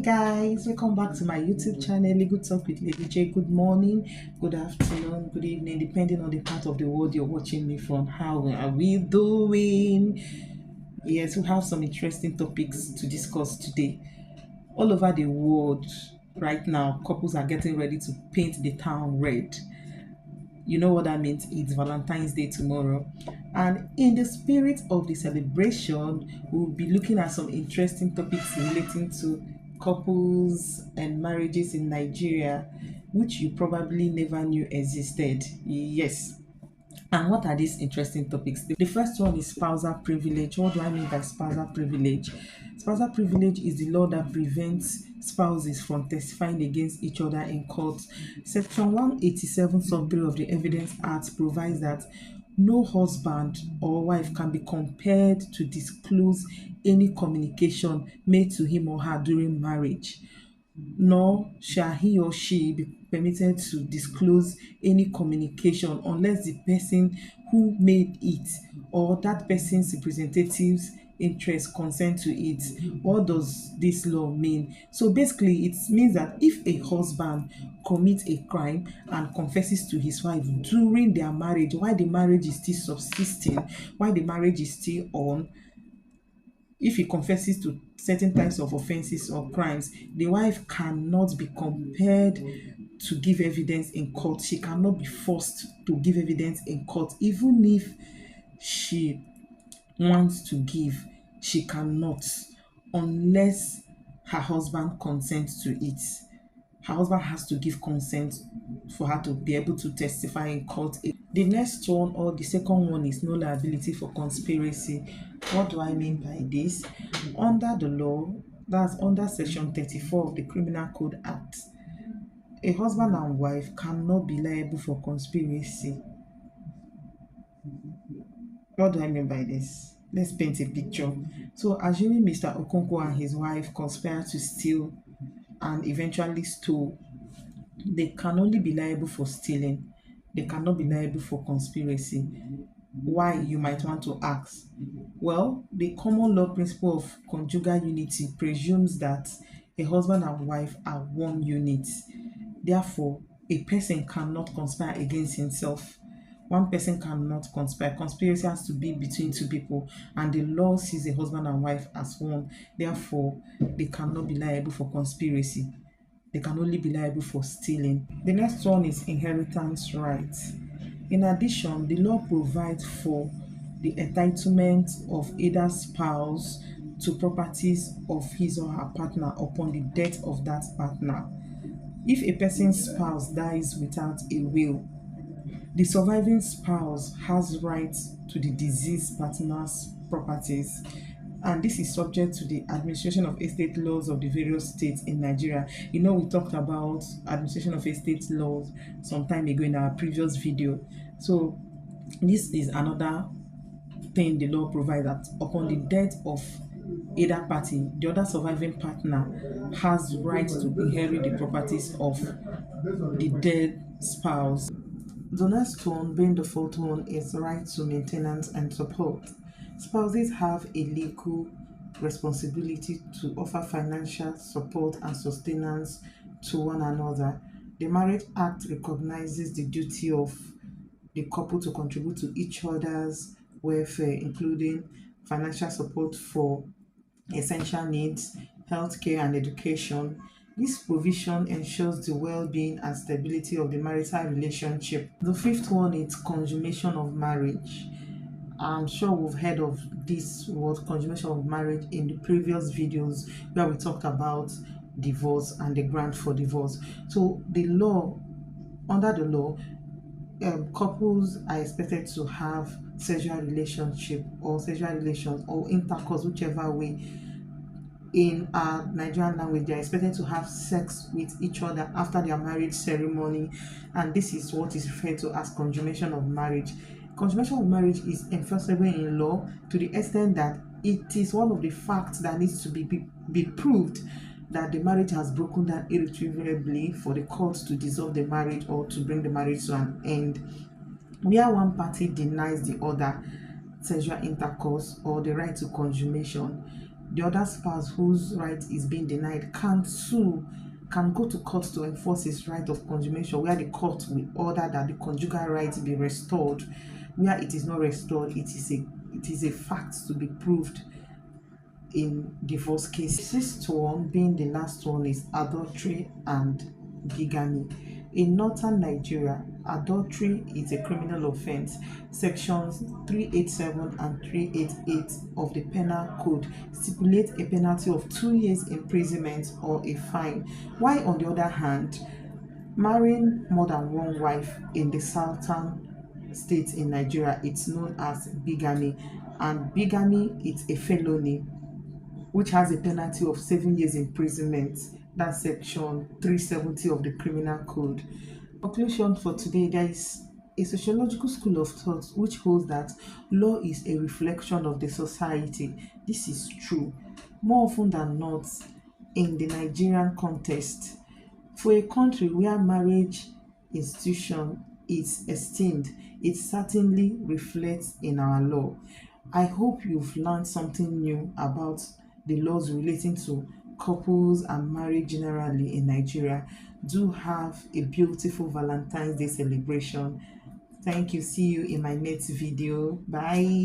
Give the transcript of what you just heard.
Guys, welcome back to my YouTube channel, Legal Talk with Lady J. Good morning, good afternoon, good evening, depending on the part of the world you're watching me from. How are we doing? Yes, we have some interesting topics to discuss today. All over the world right now, couples are getting ready to paint the town red. You know what that means? It's Valentine's Day tomorrow. And in the spirit of the celebration, we'll be looking at some interesting topics relating to couples and marriages in Nigeria, which you probably never knew existed. Yes. And what are these interesting topics? The first one is spousal privilege. What do I mean by spousal privilege? Spousal privilege is the law that prevents spouses from testifying against each other in court. Section 187, sub 3 of the Evidence Act provides that no husband or wife can be compelled to disclose any communication made to him or her during marriage, nor shall he or she be permitted to disclose any communication unless the person who made it or that person's representative's interest consent to it. What does this law mean? So basically, it means that if a husband commits a crime and confesses to his wife during their marriage, while the marriage is still subsisting, while the marriage is still on, if he confesses to certain types of offenses or crimes, the wife cannot be compelled to give evidence in court. She cannot be forced to give evidence in court. Even if she wants to give, she cannot, unless her husband consents to it. Her husband has to give consent for her to be able to testify in court. The next one, or the second one, is no liability for conspiracy. What do I mean by this? Under the law, that's under section 34 of the Criminal Code Act, a husband and wife cannot be liable for conspiracy. What do I mean by this? Let's paint a picture. So, assuming Mr. Okonkwo and his wife conspire to steal and eventually stole, they can only be liable for stealing. They cannot be liable for conspiracy. Why, you might want to ask? Well, the common law principle of conjugal unity presumes that a husband and wife are one unit. Therefore, a person cannot conspire against himself. One person cannot conspire. Conspiracy has to be between two people, and the law sees a husband and wife as one. Therefore, they cannot be liable for conspiracy. They can only be liable for stealing. The next one is inheritance rights. In addition, the law provides for the entitlement of either spouse to properties of his or her partner upon the death of that partner. If a person's spouse dies without a will, the surviving spouse has rights to the deceased partner's properties, and this is subject to the administration of estate laws of the various states in Nigeria. You know, we talked about administration of estate laws some time ago in our previous video. So this is another thing the law provides, that upon the death of either party, the other surviving partner has rights to inherit the properties of the dead spouse. The next one, being the fourth one, is right to maintenance and support. Spouses have a legal responsibility to offer financial support and sustenance to one another. The Marriage Act recognizes the duty of the couple to contribute to each other's welfare, including financial support for essential needs, healthcare, and education. This provision ensures the well-being and stability of the marital relationship. The fifth one is consummation of marriage. I'm sure we've heard of this word, consummation of marriage, in the previous videos where we talked about divorce and the grant for divorce. So the law, under the law, couples are expected to have sexual relationship or sexual relations or intercourse, whichever way. In our Nigerian language, they are expected to have sex with each other after their marriage ceremony, and this is what is referred to as consummation of marriage. Consummation of marriage is enforceable in law to the extent that it is one of the facts that needs to be proved that the marriage has broken down irretrievably for the court to dissolve the marriage or to bring the marriage to an end. Where one party denies the other sexual intercourse or the right to consummation, the other spouse whose right is being denied can sue, can go to court to enforce his right of consummation, where the court will order that the conjugal right be restored. Where it is not restored, it is a fact to be proved in divorce cases. The sixth one, being the last one, is adultery and bigamy. In northern Nigeria, adultery is a criminal offense. Sections 387 and 388 of the Penal Code stipulate a penalty of 2 years imprisonment or a fine. While on the other hand, marrying more than one wife in the southern states in Nigeria, it's known as bigamy, and bigamy is a felony which has a penalty of 7 years imprisonment. That's section 370 of the Criminal Code. Conclusion for today: there is a sociological school of thought which holds that law is a reflection of the society. This is true. More often than not, in the Nigerian context, for a country where marriage institution is esteemed, it certainly reflects in our law. I hope you've learned something new about the laws relating to couples and marriage generally in Nigeria. Do have a beautiful Valentine's Day celebration. Thank you. See you in my next video. Bye.